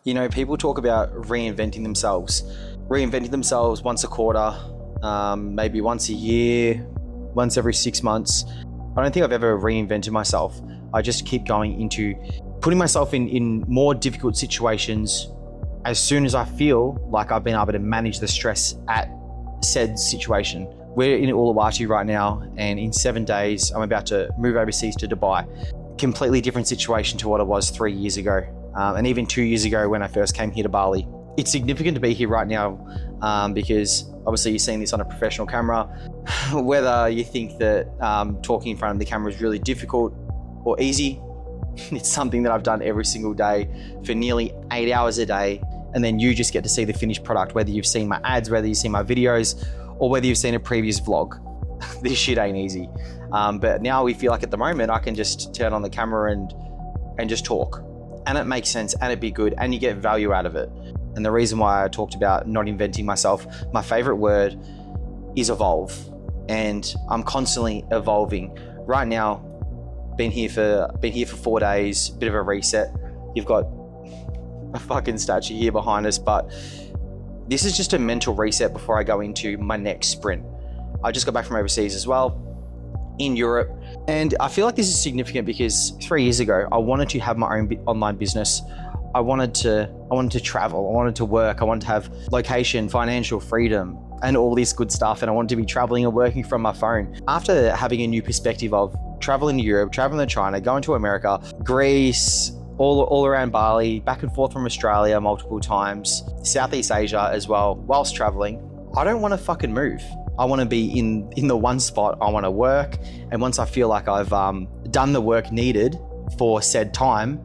You know, people talk about reinventing themselves once a quarter, maybe once a year, once every 6 months. I don't think I've ever reinvented myself. I just keep going into putting myself in more difficult situations as soon as I feel like I've been able to manage the stress at said situation. We're in Uluwatu right now, and in 7 days, I'm about to move overseas to Dubai. Completely different situation to what it was 3 years ago, and even 2 years ago when I first came here to Bali. It's significant to be here right now because obviously you're seeing this on a professional camera. Whether you think that talking in front of the camera is really difficult or easy, it's something that I've done every single day for nearly 8 hours a day. And then you just get to see the finished product, whether you've seen my ads, whether you've seen my videos, or whether you've seen a previous vlog. This shit ain't easy. But now we feel like at the moment, I can just turn on the camera and just talk. And it makes sense and it'd be good and you get value out of it. And the reason why I talked about not inventing myself, my favorite word is evolve. And I'm constantly evolving. Right now, been here for 4 days, bit of a reset. You've got a fucking statue here behind us, but this is just a mental reset before I go into my next sprint. I just got back from overseas as well, in Europe. And I feel like this is significant because 3 years ago, I wanted to have my own online business. I wanted to travel, I wanted to work, I wanted to have location, financial freedom, and all this good stuff. And I wanted to be traveling and working from my phone. After having a new perspective of traveling to Europe, traveling to China, going to America, Greece, all around Bali, back and forth from Australia multiple times, Southeast Asia as well, whilst traveling, I don't want to fucking move. I want to be in the one spot. I want to work. And once I feel like I've done the work needed for said time,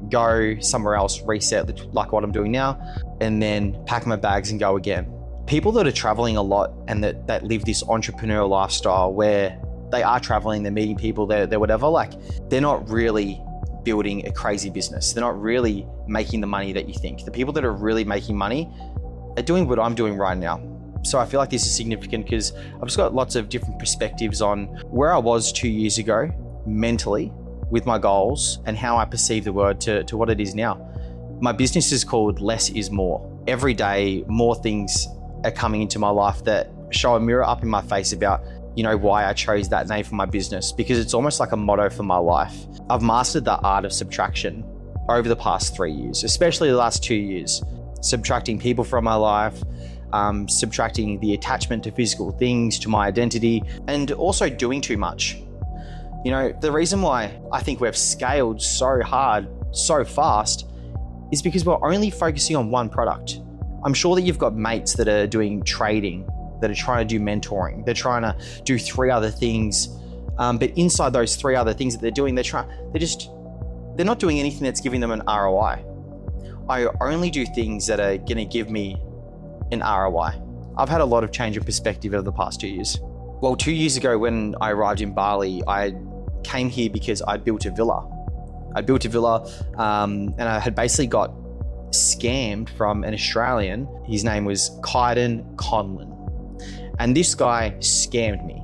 go somewhere else, reset like what I'm doing now, and then pack my bags and go again. People that are traveling a lot and that live this entrepreneurial lifestyle where they are traveling, they're meeting people, they're whatever, like they're not really building a crazy business. They're not really making the money that you think. The people that are really making money are doing what I'm doing right now. So I feel like this is significant because I've just got lots of different perspectives on where I was 2 years ago mentally with my goals and how I perceive the world to what it is now. My business is called Less is More. Every day, more things are coming into my life that show a mirror up in my face about, you know, why I chose that name for my business, because it's almost like a motto for my life. I've mastered the art of subtraction over the past 3 years, especially the last 2 years. Subtracting people from my life, subtracting the attachment to physical things, to my identity, and also doing too much. You know, the reason why I think we've scaled so hard, so fast, is because we're only focusing on one product. I'm sure that you've got mates that are doing trading, that are trying to do mentoring, they're trying to do 3 other things, but inside those 3 other things that they're doing, they're not doing anything that's giving them an ROI. I only do things that are gonna give me an ROI. I've had a lot of change of perspective over the past 2 years. Well, 2 years ago when I arrived in Bali, I came here because I built a villa. And I had basically got scammed from an Australian. His name was Kaiden Conlon. And this guy scammed me.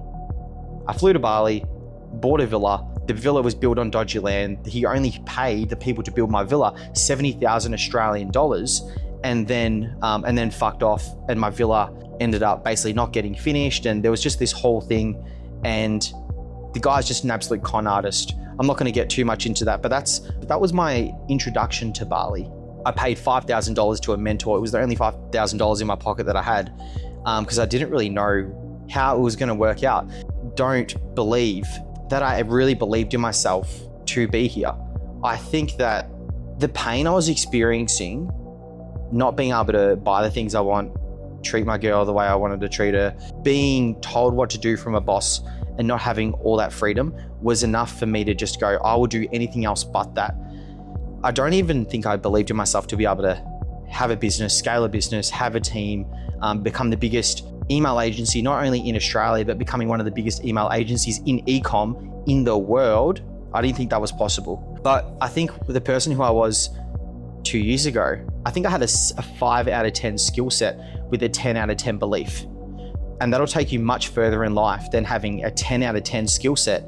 I flew to Bali, bought a villa. The villa was built on dodgy land. He only paid the people to build my villa 70,000 Australian dollars, and then fucked off. And my villa ended up basically not getting finished. And there was just this whole thing. And the guy's just an absolute con artist. I'm not going to get too much into that, but that was my introduction to Bali. I paid $5,000 to a mentor. It was the only $5,000 in my pocket that I had because I didn't really know how it was going to work out. Don't believe that I really believed in myself to be here. I think that the pain I was experiencing, not being able to buy the things I want, treat my girl the way I wanted to treat her, being told what to do from a boss and not having all that freedom was enough for me to just go, I will do anything else but that. I don't even think I believed in myself to be able to have a business, scale a business, have a team, become the biggest email agency, not only in Australia, but becoming one of the biggest email agencies in e-com in the world. I didn't think that was possible. But I think the person who I was 2 years ago, I think I had a 5 out of 10 skill set with a 10 out of 10 belief. And that'll take you much further in life than having a 10 out of 10 skill set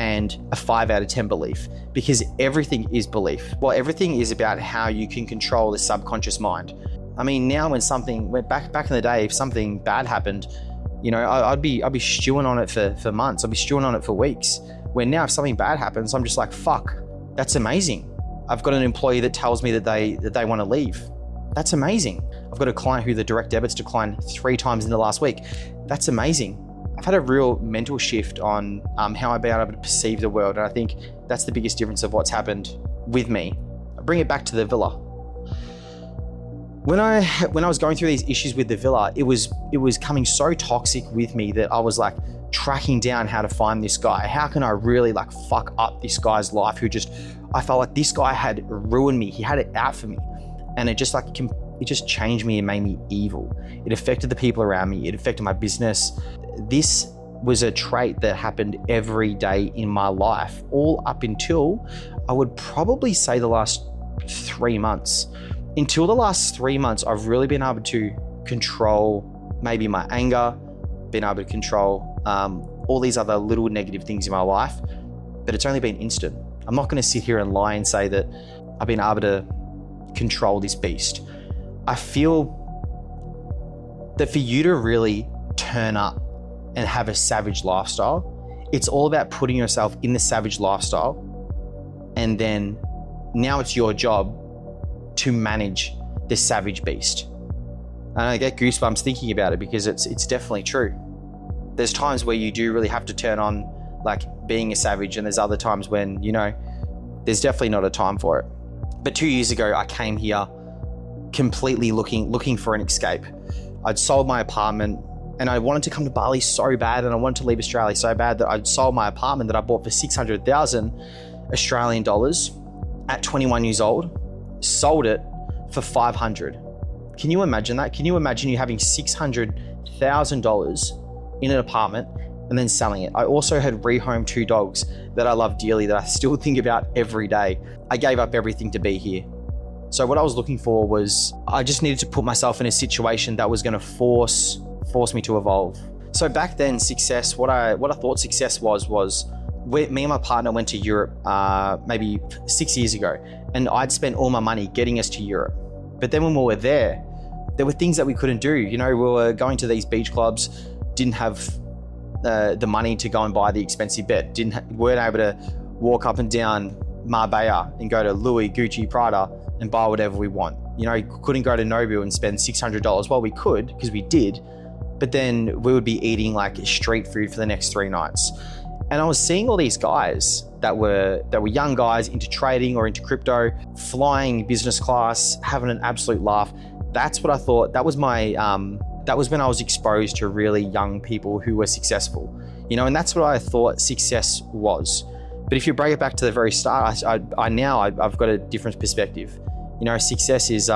and a 5 out of 10 belief, because everything is belief. Well, everything is about how you can control the subconscious mind. I mean, now when back in the day, if something bad happened, I'd be stewing on it for months. I'd be stewing on it for weeks. Where now, if something bad happens, I'm just like, fuck, that's amazing. I've got an employee that tells me that they want to leave. That's amazing. I've got a client who the direct debits declined 3 times in the last week. That's amazing. I've had a real mental shift on how I've been able to perceive the world. And I think that's the biggest difference of what's happened with me. I bring it back to the villa. When I was going through these issues with the villa, it was coming so toxic with me that I was like tracking down how to find this guy. How can I really like fuck up this guy's life I felt like this guy had ruined me. He had it out for me. And it just changed me and made me evil. It affected the people around me. It affected my business. This was a trait that happened every day in my life, all up until I would probably say the last 3 months. Until the last 3 months, I've really been able to control maybe my anger, been able to control all these other little negative things in my life, but it's only been instant. I'm not going to sit here and lie and say that I've been able to control this beast. I feel that for you to really turn up and have a savage lifestyle, it's all about putting yourself in the savage lifestyle, and then now it's your job to manage the savage beast. And I get goosebumps thinking about it because it's definitely true. There's times where you do really have to turn on like being a savage, and there's other times when, there's definitely not a time for it. But 2 years ago, I came here completely looking for an escape. I'd sold my apartment and I wanted to come to Bali so bad, and I wanted to leave Australia so bad that I'd sold my apartment that I bought for 600,000 Australian dollars at 21 years old, sold it for 500. Can you imagine that? Can you imagine you having $600,000 in an apartment and then selling it? I also had rehomed 2 dogs that I love dearly, that I still think about every day. I gave up everything to be here. So what I was looking for was, I just needed to put myself in a situation that was going to force me to evolve. So back then, success, what I thought success was me and my partner went to Europe maybe 6 years ago, and I'd spent all my money getting us to Europe. But then when we were there were things that we couldn't do. We were going to these beach clubs, didn't have the money to go and buy the expensive bed, weren't able to walk up and down Marbella and go to Louis, Gucci, Prada and buy whatever we want. Couldn't go to Nobu and spend $600. Well, we could, because we did, but then we would be eating like street food for the next 3 nights. And I was seeing all these guys that were young guys into trading or into crypto, flying business class, having an absolute laugh. That's what I thought. That was my that was when I was exposed to really young people who were successful, and that's what I thought success was. But if you bring it back to the very start, I've got a different perspective. Success is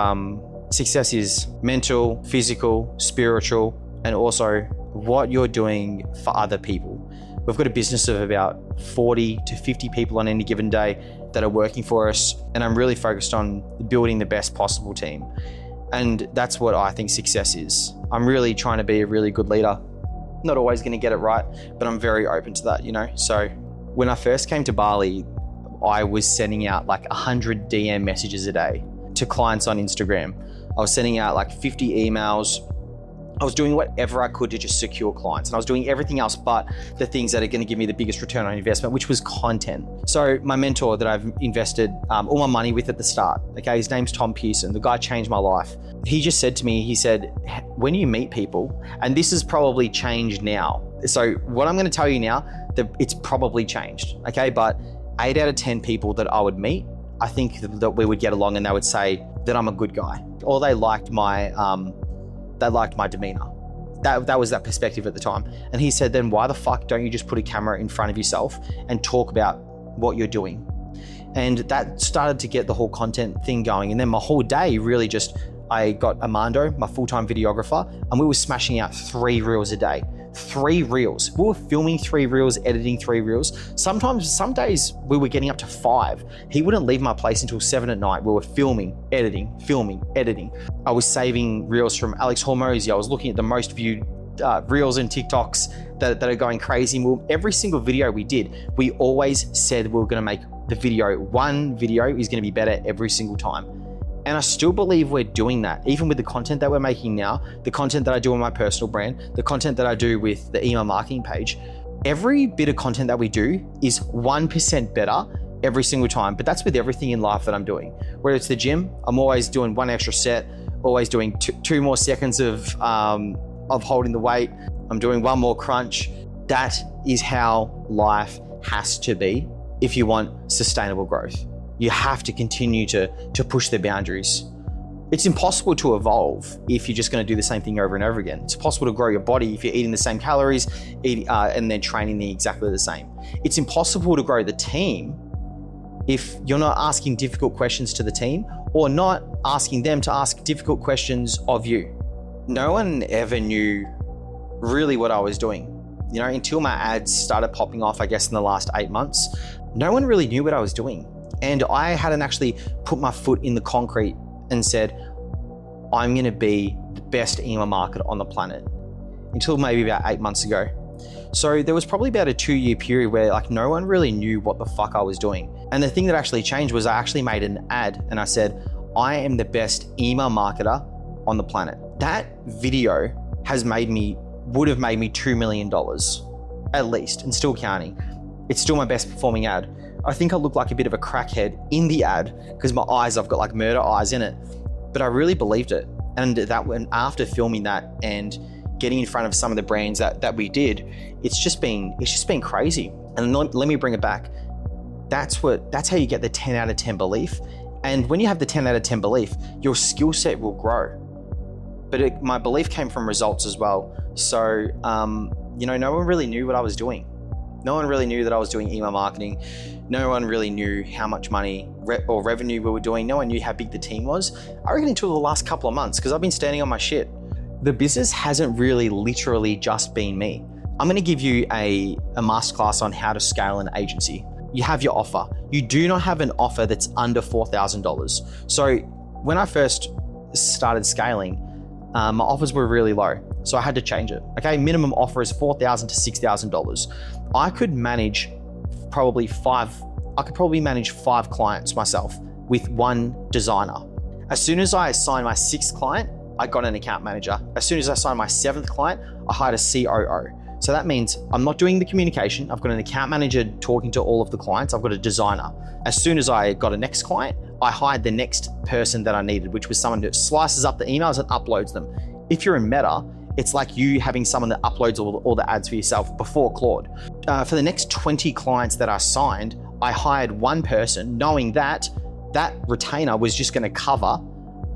mental, physical, spiritual, and also what you're doing for other people. We've got a business of about 40 to 50 people on any given day that are working for us, and I'm really focused on building the best possible team. And that's what I think success is. I'm really trying to be a really good leader. Not always going to get it right, but I'm very open to that, So when I first came to Bali, I was sending out like 100 DM messages a day to clients on Instagram. I was sending out like 50 emails. I was doing whatever I could to just secure clients, and I was doing everything else but the things that are going to give me the biggest return on investment, which was content. So my mentor that I've invested all my money with at the start, okay, his name's Tom Pearson. The guy changed my life. He just said to me, he said, when you meet people, and this has probably changed now. So what I'm going to tell you now, that it's probably changed, okay? But 8 out of 10 people that I would meet, I think that we would get along and they would say that I'm a good guy, or they liked my demeanor. That was that perspective at the time. And he said, then why the fuck don't you just put a camera in front of yourself and talk about what you're doing? And that started to get the whole content thing going. And then my whole day really I got Armando, my full-time videographer, and we were smashing out 3 reels a day. 3 reels. We were filming 3 reels, editing 3 reels. Some days we were getting up to 5. He wouldn't leave my place until 7 at night. We were filming, editing. I was saving reels from Alex Hormozy. I was looking at the most viewed reels and TikToks that are going crazy. Every single video we did, we always said we were going to make one video is going to be better every single time. And I still believe we're doing that, even with the content that we're making now, the content that I do on my personal brand, the content that I do with the email marketing page. Every bit of content that we do is 1% better every single time. But that's with everything in life that I'm doing. Whether it's the gym, I'm always doing one extra set, always doing two more seconds of holding the weight. I'm doing one more crunch. That is how life has to be if you want sustainable growth. You have to continue to push the boundaries. It's impossible to evolve if you're just going to do the same thing over and over again. It's impossible to grow your body if you're eating the same calories and then training exactly the same. It's impossible to grow the team if you're not asking difficult questions to the team or not asking them to ask difficult questions of you. No one ever knew really what I was doing. You know, until my ads started popping off, I guess in the last 8 months, no one really knew what I was doing. And I hadn't actually put my foot in the concrete and said, I'm going to be the best email marketer on the planet until maybe about 8 months ago. So there was probably about a 2-year period where like no one really knew what the fuck I was doing. And the thing that actually changed was I actually made an ad and I said, I am the best email marketer on the planet. That video would have made me $2 million at least, and still counting. It's still my best performing ad. I think I look like a bit of a crackhead in the ad because my eyes, I've got like murder eyes in it, but I really believed it. And after filming that and getting in front of some of the brands that we did, it's just been crazy. And let me bring it back. That's how you get the 10 out of 10 belief. And when you have the 10 out of 10 belief, your skill set will grow. But my belief came from results as well. So, no one really knew what I was doing. No one really knew that I was doing email marketing. No one really knew how much money or revenue we were doing. No one knew how big the team was. I reckon until the last couple of months, because I've been standing on my shit. The business hasn't really literally just been me. I'm going to give you a masterclass on how to scale an agency. You have your offer. You do not have an offer that's under $4,000. So when I first started scaling, my offers were really low. So I had to change it. Okay, minimum offer is $4,000 to $6,000. I could probably manage 5 clients myself with one designer. As soon as I signed my 6th client, I got an account manager. As soon as I signed my 7th client, I hired a COO. So that means I'm not doing the communication. I've got an account manager talking to all of the clients. I've got a designer. As soon as I got a next client, I hired the next person that I needed, which was someone that slices up the emails and uploads them. If you're in Meta, it's like you having someone that uploads all the ads for yourself before Claude. For the next 20 clients that I signed, I hired one person knowing that retainer was just going to cover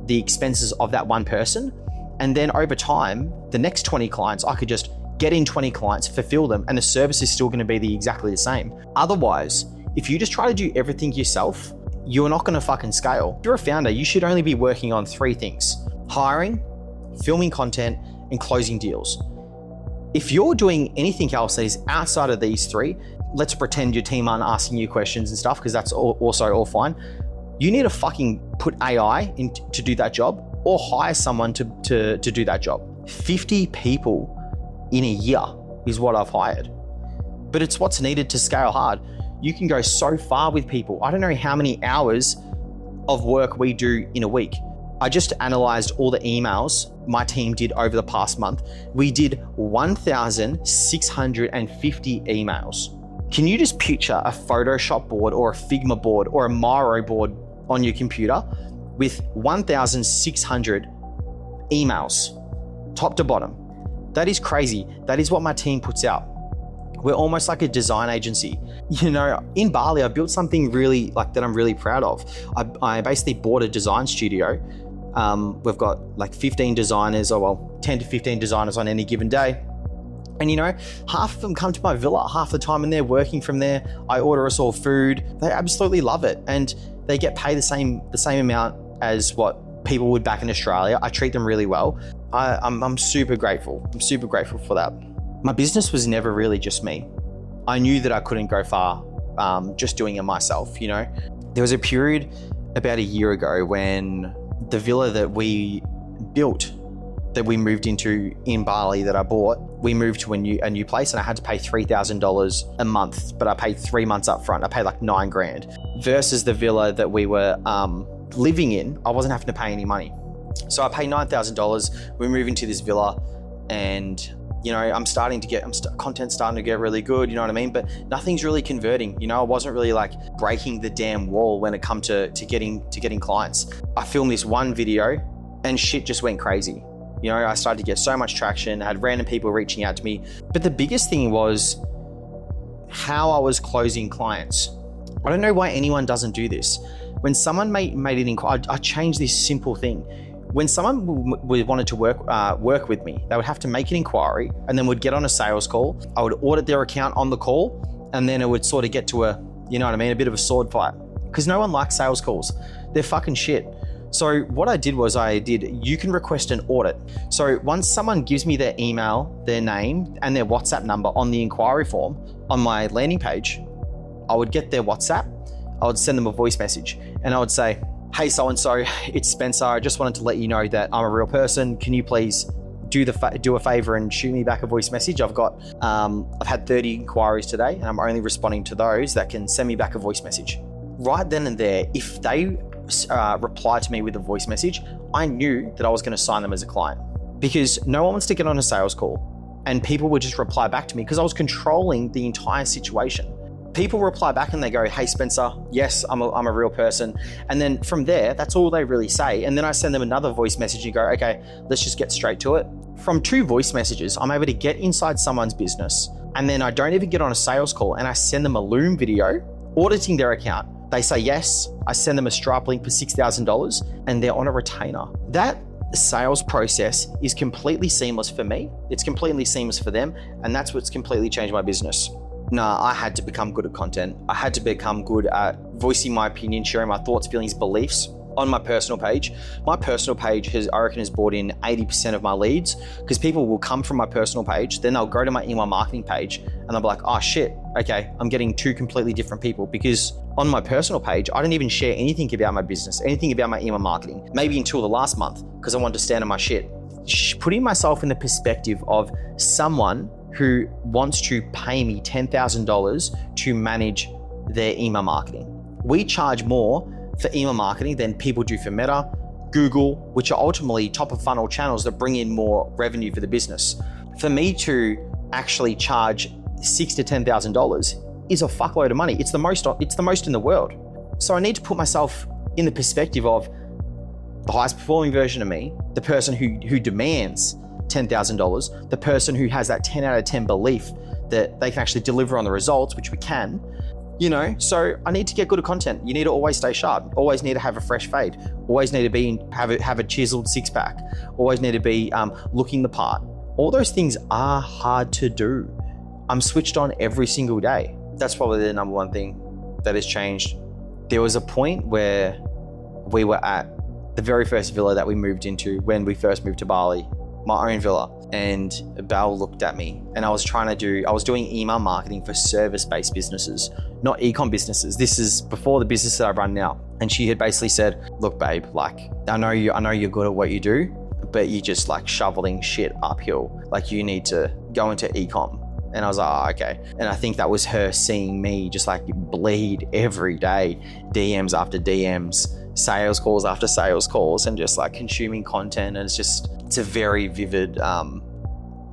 the expenses of that one person. And then over time, the next 20 clients, I could just get in 20 clients, fulfill them, and the service is still going to be exactly the same. Otherwise, if you just try to do everything yourself, you're not going to fucking scale. If you're a founder, you should only be working on 3 things: hiring, filming content, and closing deals. If you're doing anything else that is outside of these 3, let's pretend your team aren't asking you questions and stuff, because that's also all fine. You need to fucking put AI in to do that job, or hire someone to do that job. 50 people in a year is what I've hired. But it's what's needed to scale hard. You can go so far with people. I don't know how many hours of work we do in a week. I just analyzed all the emails my team did over the past month. We did 1,650 emails. Can you just picture a Photoshop board or a Figma board or a Miro board on your computer with 1,600 emails, top to bottom? That is crazy. That is what my team puts out. We're almost like a design agency. You know, in Bali, I built something really that I'm really proud of. I basically bought a design studio. We've got like 15 designers, 10 to 15 designers on any given day. And half of them come to my villa half the time and they're working from there. I order us all food. They absolutely love it. And they get paid the same amount as what people would back in Australia. I treat them really well. I'm super grateful. I'm super grateful for that. My business was never really just me. I knew that I couldn't go far just doing it myself. There was a period about a year ago when the villa that we built that we moved into in Bali that I bought, we moved to a new place and I had to pay $3,000 a month, but I paid 3 months up front. I paid like $9,000 versus the villa that we were living in. I wasn't having to pay any money. So I paid $9,000. We move into this villa and I'm content's starting to get really good, you know what I mean? But nothing's really converting. I wasn't really like breaking the damn wall when it come to getting clients. I filmed this one video and shit just went crazy. I started to get so much traction. I had random people reaching out to me. But the biggest thing was how I was closing clients. I don't know why anyone doesn't do this. When someone made an inquiry, I changed this simple thing. When someone wanted to work with me, they would have to make an inquiry and then would get on a sales call. I would audit their account on the call, and then it would sort of get to a bit of a sword fight. Because no one likes sales calls. They're fucking shit. So what I did was you can request an audit. So once someone gives me their email, their name, and their WhatsApp number on the inquiry form on my landing page, I would get their WhatsApp. I would send them a voice message and I would say, "Hey, so-and-so, it's Spencer. I just wanted to let you know that I'm a real person. Can you please do a favor and shoot me back a voice message? I've had 30 inquiries today and I'm only responding to those that can send me back a voice message." Right then and there, if they reply to me with a voice message, I knew that I was going to sign them as a client, because no one wants to get on a sales call and people would just reply back to me because I was controlling the entire situation. People reply back and they go, "Hey Spencer, yes, I'm a real person." And then from there, that's all they really say. And then I send them another voice message and go, "Okay, let's just get straight to it." From 2 voice messages, I'm able to get inside someone's business. And then I don't even get on a sales call and I send them a Loom video auditing their account. They say yes, I send them a Stripe link for $6,000 and they're on a retainer. That sales process is completely seamless for me. It's completely seamless for them. And that's what's completely changed my business. I had to become good at content. I had to become good at voicing my opinion, sharing my thoughts, feelings, beliefs on my personal page. My personal page I reckon has brought in 80% of my leads, because people will come from my personal page, then they'll go to my email marketing page and they'll be like, "Oh shit, okay, I'm getting 2 completely different people," because on my personal page, I didn't even share anything about my business, anything about my email marketing, maybe until the last month, because I wanted to stand on my shit. Putting myself in the perspective of someone who wants to pay me $10,000 to manage their email marketing. We charge more for email marketing than people do for Meta, Google, which are ultimately top of funnel channels that bring in more revenue for the business. For me to actually charge $6,000 to $10,000 is a fuckload of money. It's the most in the world. So I need to put myself in the perspective of the highest performing version of me, the person who demands $10,000, the person who has that 10 out of 10 belief that they can actually deliver on the results, which we can, so I need to get good at content. You need to always stay sharp, always need to have a fresh fade, always need to have a chiseled 6-pack, always need to be looking the part. All those things are hard to do. I'm switched on every single day. That's probably the number one thing that has changed. There was a point where we were at the very first villa that we moved into when we first moved to Bali, my own villa, and Belle looked at me and I was doing email marketing for service-based businesses, not e-com businesses. This is before the business that I run now. And she had basically said, "Look, babe, like, I know you're good at what you do, but you're just like shoveling shit uphill. Like, you need to go into e-com." And I was like, "Oh, okay." And I think that was her seeing me just like bleed every day, DMs after DMs, sales calls after sales calls, and just like consuming content. And it's a very vivid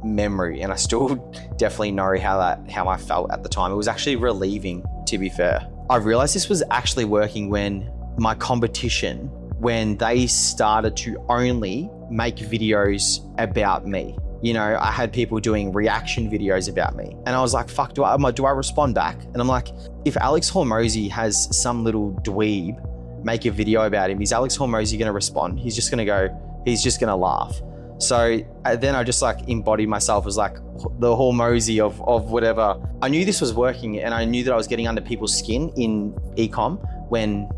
memory. And I still definitely know how I felt at the time. It was actually relieving, to be fair. I realized this was actually working when my competition, when they started to only make videos about me. I had people doing reaction videos about me. And I was like, fuck, do I respond back? And I'm like, if Alex Hormozy has some little dweeb make a video about him, is Alex Hormozy going to respond? He's just going to laugh. So then I just like embodied myself as like the Hormozy of whatever. I knew this was working, and I knew that I was getting under people's skin in e-com when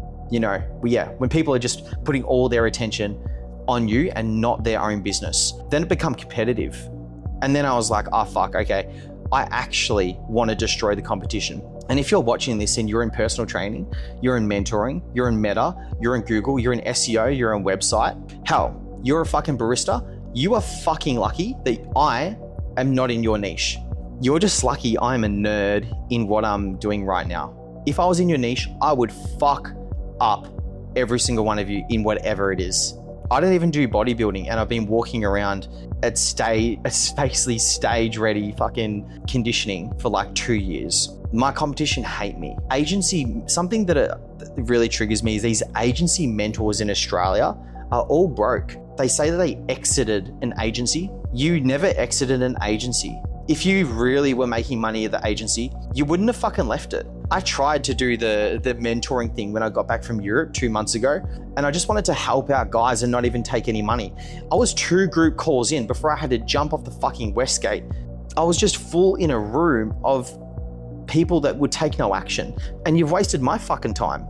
people are just putting all their attention on you and not their own business. Then it become competitive. And then I was like, oh fuck, okay, I actually want to destroy the competition. And if you're watching this and you're in personal training, you're in mentoring, you're in Meta, you're in Google, you're in SEO, you're in website, hell, you're a fucking barista, You are fucking lucky that I am not in your niche. You're just lucky I'm a nerd in what I'm doing right now. If I was in your niche, I would fuck up every single one of you in whatever it is. I don't even do bodybuilding, and I've been walking around at basically stage ready fucking conditioning for like 2 years. My competition hate me. Agency, something that really triggers me is these agency mentors in Australia are all broke. They say that they exited an agency. You never exited an agency. If you really were making money at the agency, you wouldn't have fucking left it. I tried to do the mentoring thing when I got back from Europe 2 months ago, and I just wanted to help out guys and not even take any money. I was 2 group calls in before I had to jump off the fucking Westgate. I was just full in a room of people that would take no action, and you've wasted my fucking time.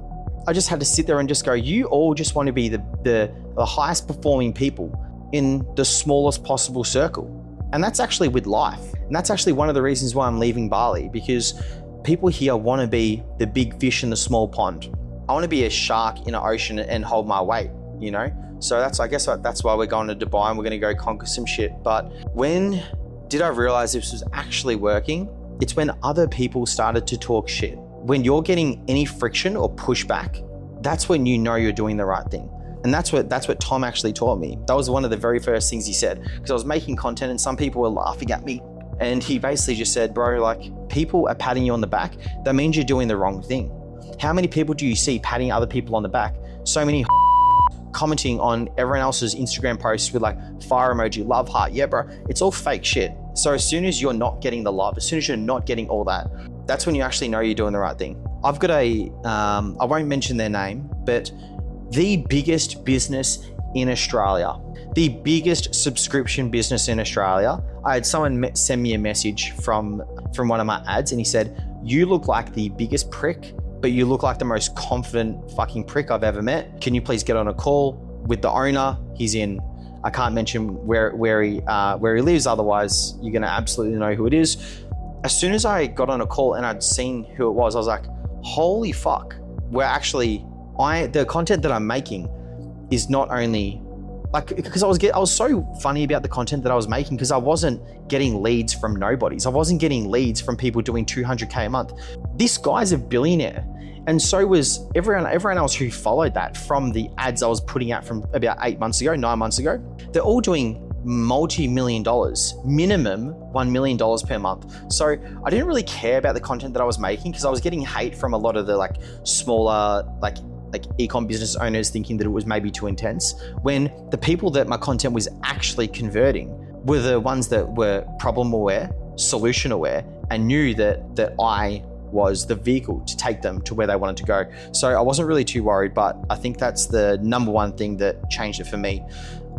I just had to sit there and just go, you all just want to be the highest performing people in the smallest possible circle. And that's actually with life. And that's actually one of the reasons why I'm leaving Bali, because people here want to be the big fish in the small pond. I want to be a shark in an ocean and hold my weight, you know? So I guess that's why we're going to Dubai and we're going to go conquer some shit. But when did I realize this was actually working? It's when other people started to talk shit. When you're getting any friction or pushback, that's when you know you're doing the right thing. And that's what Tom actually taught me. That was one of the very first things he said, because I was making content and some people were laughing at me. And he basically just said, bro, like, people are patting you on the back. That means you're doing the wrong thing. How many people do you see patting other people on the back? So many commenting on everyone else's Instagram posts with like fire emoji, love heart. Yeah, bro, it's all fake shit. So as soon as you're not getting the love, as soon as you're not getting all that, that's when you actually know you're doing the right thing. I've got I won't mention their name, but the biggest business in Australia, the biggest subscription business in Australia. I had someone send me a message from one of my ads, and he said, you look like the biggest prick, but you look like the most confident fucking prick I've ever met. Can you please get on a call with the owner? He's in, I can't mention where he lives, otherwise you're gonna absolutely know who it is. As soon as I got on a call and I'd seen who it was, I was like, holy fuck, the content that I'm making is not only like, because I was so funny about the content that I was making, because I wasn't getting leads from nobodies. I wasn't getting leads from people doing 200K a month. This guy's a billionaire. And so was everyone else who followed that from the ads I was putting out from about 9 months ago. They're all doing multi-million dollars, minimum $1 million per month. So I didn't really care about the content that I was making, because I was getting hate from a lot of the like smaller, like e-com business owners thinking that it was maybe too intense, when the people that my content was actually converting were the ones that were problem aware, solution aware, and knew that I was the vehicle to take them to where they wanted to go. So I wasn't really too worried, but I think that's the number one thing that changed it for me.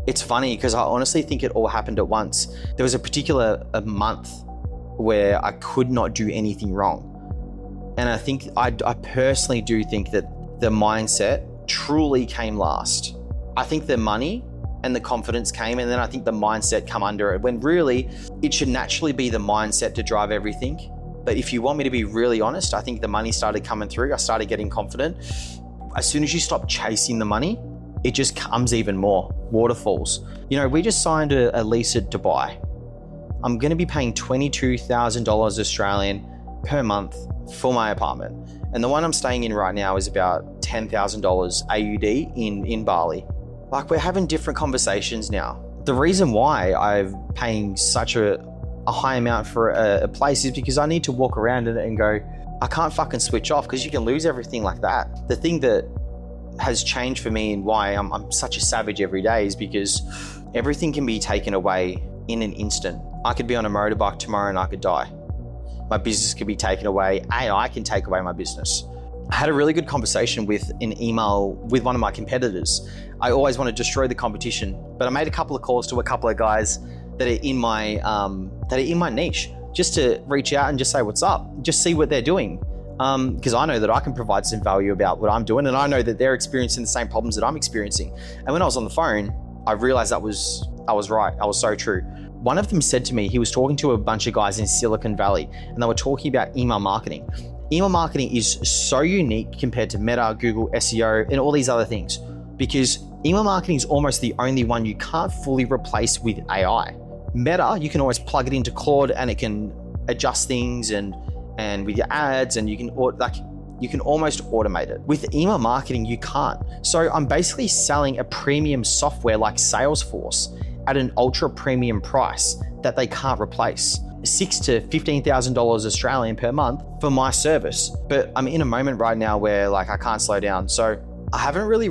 It's funny because I honestly think it all happened at once. There was a month where I could not do anything wrong. And I think I personally do think that the mindset truly came last. I think the money and the confidence came, and then I think the mindset come under it, when really it should naturally be the mindset to drive everything. But if you want me to be really honest, I think the money started coming through. I started getting confident. As soon as you stop chasing the money, it just comes even more. Waterfalls. You know, we just signed a lease at Dubai. I'm going to be paying $22,000 Australian per month for my apartment. And the one I'm staying in right now is about $10,000 AUD in Bali. Like, we're having different conversations now. The reason why I'm paying such a high amount for a place is because I need to walk around and go, I can't fucking switch off, because you can lose everything like that. The thing that has changed for me and why I'm such a savage every day is because everything can be taken away in an instant. I could be on a motorbike tomorrow and I could die. My business could be taken away. AI can take away my business. I had a really good conversation with an email with one of my competitors. I always want to destroy the competition, but I made a couple of calls to a couple of guys that are in my niche, just to reach out and just say what's up, just see what they're doing. Because I know that I can provide some value about what I'm doing, and I know that they're experiencing the same problems that I'm experiencing. And when I was on the phone, I realized I was right. I was so true. One of them said to me, he was talking to a bunch of guys in Silicon Valley, and they were talking about email marketing. Email marketing is so unique compared to Meta, Google, SEO, and all these other things, because Email marketing is almost the only one you can't fully replace with AI. Meta, you can always plug it into Claude and it can adjust things and with your ads, and you can almost automate it. With email marketing, you can't. So I'm basically selling a premium software like Salesforce at an ultra premium price that they can't replace. $6,000 to $15,000 Australian per month for my service. But I'm in a moment right now where like I can't slow down. So I haven't really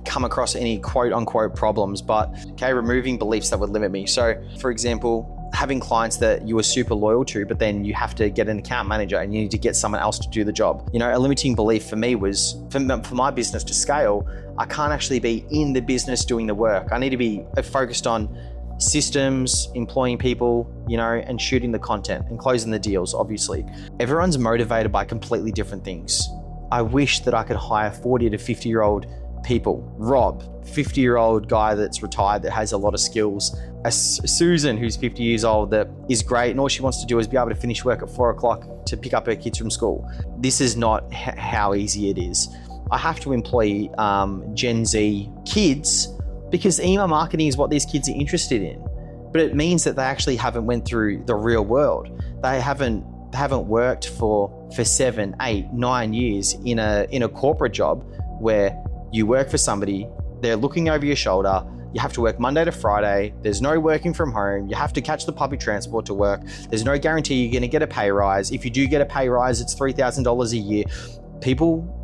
come across any quote unquote problems, but removing beliefs that would limit me. So for example, having clients that you were super loyal to, but then you have to get an account manager and you need to get someone else to do the job. A limiting belief for me was for my business to scale, I can't actually be in the business doing the work. I need to be focused on systems, employing people, and shooting the content and closing the deals, obviously. Everyone's motivated by completely different things. I wish that I could hire 40 to 50-year-old people. Rob, 50-year-old guy that's retired that has a lot of skills. Susan, who's 50 years old, that is great, and all she wants to do is be able to finish work at 4 o'clock to pick up her kids from school. This is not how easy it is. I have to employ Gen Z kids because email marketing is what these kids are interested in. But it means that they actually haven't went through the real world. They haven't worked for 7, 8, 9 years in a corporate job where you work for somebody, they're looking over your shoulder, you have to work Monday to Friday, there's no working from home, you have to catch the public transport to work, there's no guarantee you're gonna get a pay rise. If you do get a pay rise, it's $3,000 a year. People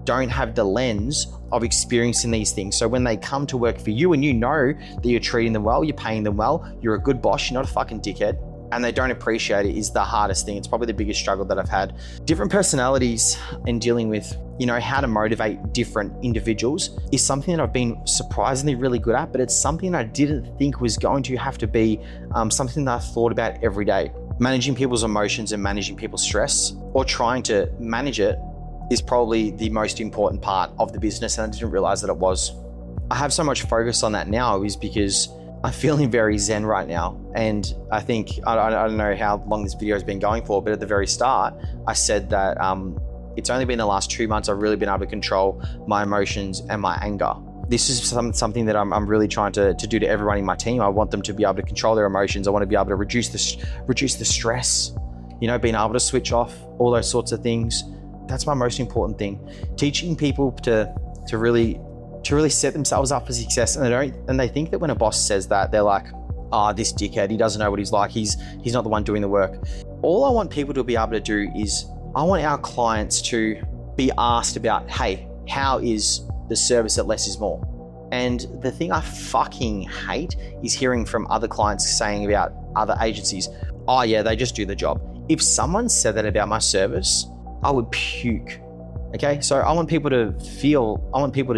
don't have the lens of experiencing these things. So when they come to work for you and you know that you're treating them well, you're paying them well, you're a good boss, you're not a fucking dickhead, and they don't appreciate it, is the hardest thing. It's probably the biggest struggle that I've had. Different personalities and dealing with, how to motivate different individuals is something that I've been surprisingly really good at, but it's something I didn't think was going to have to be something that I thought about every day. Managing people's emotions and managing people's stress, or trying to manage it, is probably the most important part of the business, and I didn't realize that it was. I have so much focus on that now is because I'm feeling very zen right now. And I think, I don't know how long this video has been going for, but at the very start, I said that it's only been the last 2 months I've really been able to control my emotions and my anger. This is something that I'm really trying to do to everyone in my team. I want them to be able to control their emotions. I want to be able to reduce the stress, being able to switch off, all those sorts of things. That's my most important thing. Teaching people to really set themselves up for success, and they think that when a boss says that, they're like, this dickhead, he doesn't know what he's like, he's not the one doing the work. All I want people to be able to do is, I want our clients to be asked about, hey, how is the service at Less is More? And the thing I fucking hate is hearing from other clients saying about other agencies, oh yeah, they just do the job. If someone said that about my service, I would puke. Okay, so I want people to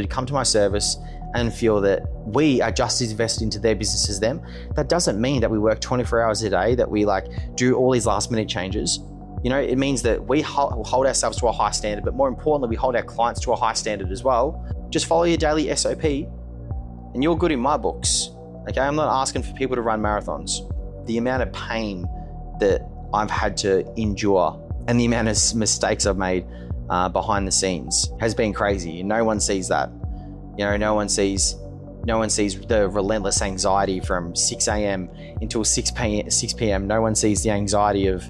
come to my service and feel that we are just as invested into their business as them. That doesn't mean that we work 24 hours a day, that we do all these last minute changes. It means that we hold ourselves to a high standard, but more importantly, we hold our clients to a high standard as well. Just follow your daily SOP and you're good in my books. Okay, I'm not asking for people to run marathons. The amount of pain that I've had to endure and the amount of mistakes I've made behind the scenes has been crazy. No one sees that. No one sees the relentless anxiety from 6 a.m. until 6 p.m. No one sees the anxiety of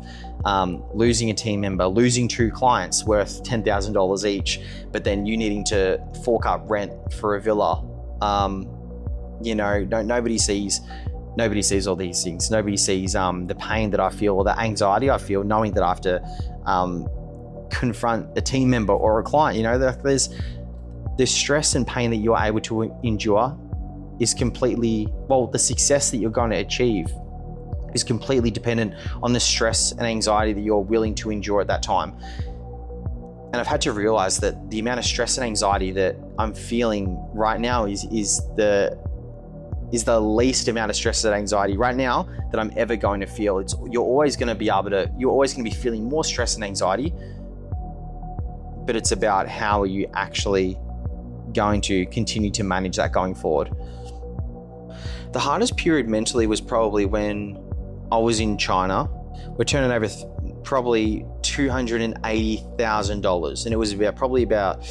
losing a team member, losing 2 clients worth $10,000 each, but then you needing to fork up rent for a villa. Nobody sees all these things. Nobody sees the pain that I feel or the anxiety I feel knowing that I have to confront a team member or a client. There's stress and pain that you're able to endure is completely, the success that you're going to achieve is completely dependent on the stress and anxiety that you're willing to endure at that time. And I've had to realize that the amount of stress and anxiety that I'm feeling right now is the least amount of stress and anxiety right now that I'm ever going to feel. You're always going to be feeling more stress and anxiety, but it's about how are you actually going to continue to manage that going forward. The hardest period mentally was probably when I was in China. We're turning over probably $280,000, and it was probably about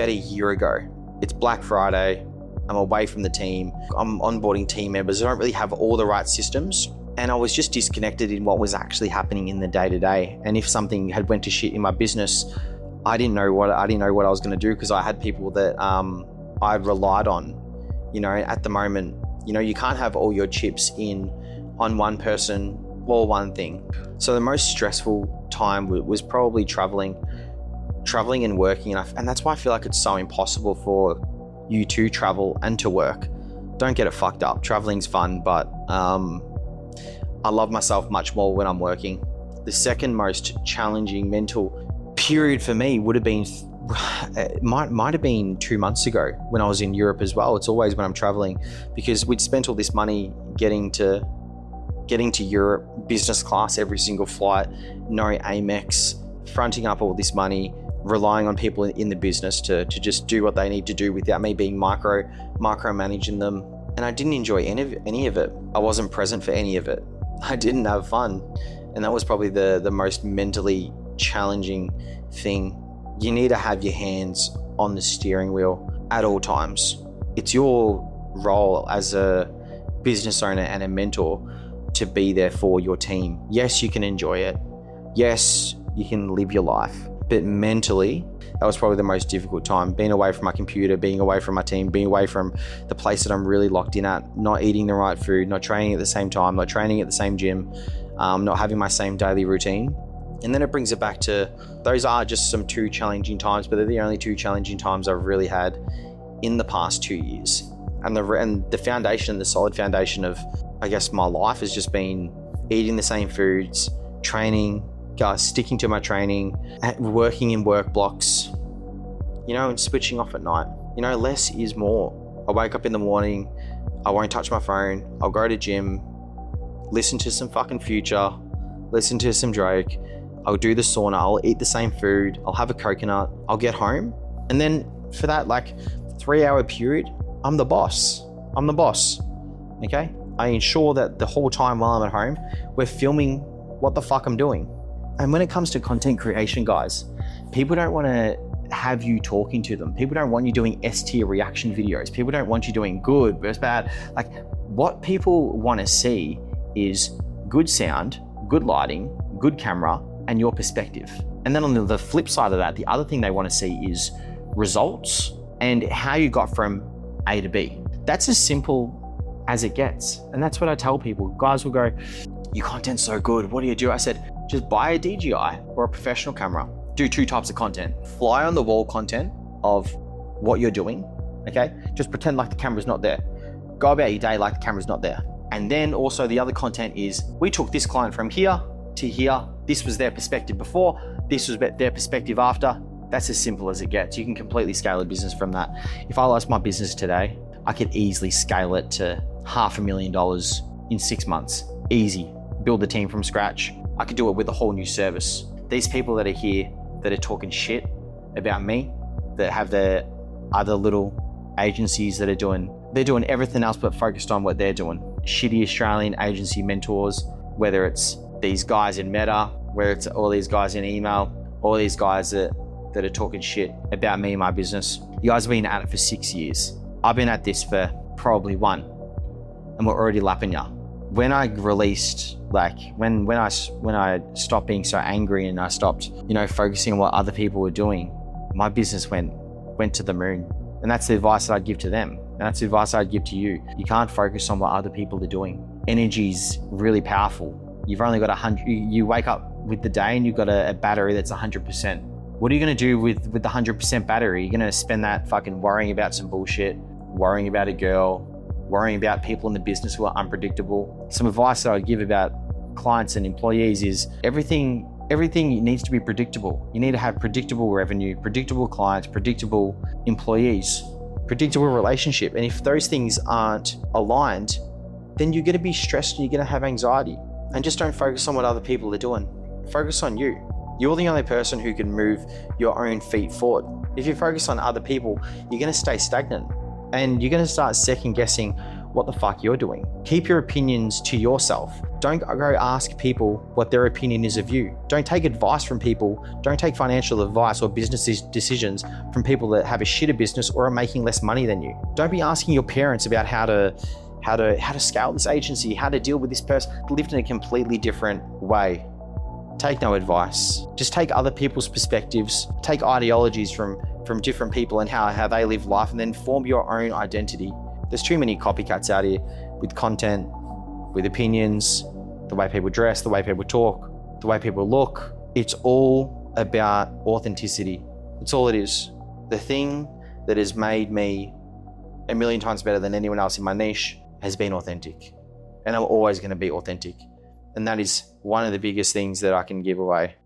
a year ago. It's Black Friday. I'm away from the team. I'm onboarding team members. I don't really have all the right systems. And I was just disconnected in what was actually happening in the day-to-day. And if something had went to shit in my business, I didn't know what I was going to do, because I had people that I relied on. At the moment, you can't have all your chips in on one person or one thing. So the most stressful time was probably traveling and working. And that's why I feel like it's so impossible for you to travel and to work. Don't get it fucked up. Traveling's fun, but I love myself much more when I'm working. The second most challenging mental period for me would have been, it might have been 2 months ago when I was in Europe as well. It's always when I'm traveling, because we'd spent all this money getting to Europe, business class every single flight, no Amex, fronting up all this money, relying on people in the business to just do what they need to do without me being micromanaging them. And I didn't enjoy any of it. I wasn't present for any of it. I didn't have fun. And that was probably the most mentally challenging thing. You need to have your hands on the steering wheel at all times. It's your role as a business owner and a mentor to be there for your team. Yes, you can enjoy it. Yes, you can live your life. But mentally, that was probably the most difficult time. Being away from my computer, being away from my team, being away from the place that I'm really locked in at, not eating the right food, not training at the same time, not training at the same gym, not having my same daily routine. And then it brings it back to, those are just some 2 challenging times, but they're the only 2 challenging times I've really had in the past 2 years. And the foundation, the solid foundation of, I guess, my life has just been eating the same foods, training, sticking to my training, working in work blocks, and switching off at night. Less is more. I wake up in the morning, I won't touch my phone, I'll go to gym, listen to some fucking Future, listen to some Drake, I'll do the sauna, I'll eat the same food, I'll have a coconut, I'll get home. And then for that 3-hour period, I'm the boss. Okay? I ensure that the whole time while I'm at home, we're filming what the fuck I'm doing. And when it comes to content creation, guys, people don't want to have you talking to them. People don't want you doing S-tier reaction videos. People don't want you doing good versus bad. What people want to see is good sound, good lighting, good camera, and your perspective. And then on the flip side of that, the other thing they want to see is results and how you got from A to B. That's as simple as it gets. And that's what I tell people. Guys will go, your content's so good, what do you do? I said, just buy a DJI or a professional camera. Do 2 types of content. Fly on the wall content of what you're doing, okay? Just pretend like the camera's not there. Go about your day like the camera's not there. And then also the other content is, we took this client from here to here. This was their perspective before. This was their perspective after. That's as simple as it gets. You can completely scale a business from that. If I lost my business today, I could easily scale it to $500,000 in 6 months. Easy. Build the team from scratch. I could do it with a whole new service. These people that are here that are talking shit about me, that have their other little agencies that they're doing everything else but focused on what they're doing. Shitty Australian agency mentors, whether it's these guys in Meta, whether it's all these guys in email, all these guys that are talking shit about me and my business. You guys have been at it for 6 years. I've been at this for probably 1, and we're already lapping ya. When I released, when I stopped being so angry and I stopped, focusing on what other people were doing, my business went to the moon. And that's the advice that I'd give to them. And that's the advice I'd give to you. You can't focus on what other people are doing. Energy's really powerful. You've only got 100, you wake up with the day and you've got a battery that's 100%. What are you going to do with the 100% battery? You're going to spend that fucking worrying about some bullshit, worrying about a girl, worrying about people in the business who are unpredictable. Some advice that I'd give about clients and employees is everything needs to be predictable. You need to have predictable revenue, predictable clients, predictable employees, predictable relationship. And if those things aren't aligned, then you're going to be stressed and you're going to have anxiety. And just don't focus on what other people are doing. Focus on you. You're the only person who can move your own feet forward. If you focus on other people, you're going to stay stagnant. And you're going to start second guessing what the fuck you're doing. Keep your opinions to yourself. Don't go ask people what their opinion is of you. Don't take advice from people. Don't take financial advice or business decisions from people that have a shitter business or are making less money than you. Don't be asking your parents about how to scale this agency, how to deal with this person, lived in a completely different way. Take no advice. Just take other people's perspectives, take ideologies from different people and how they live life, and then form your own identity. There's too many copycats out here with content, with opinions, the way people dress, the way people talk, the way people look. It's all about authenticity. It's all it is. The thing that has made me a million times better than anyone else in my niche has been authentic. And I'm always going to be authentic. And that is one of the biggest things that I can give away.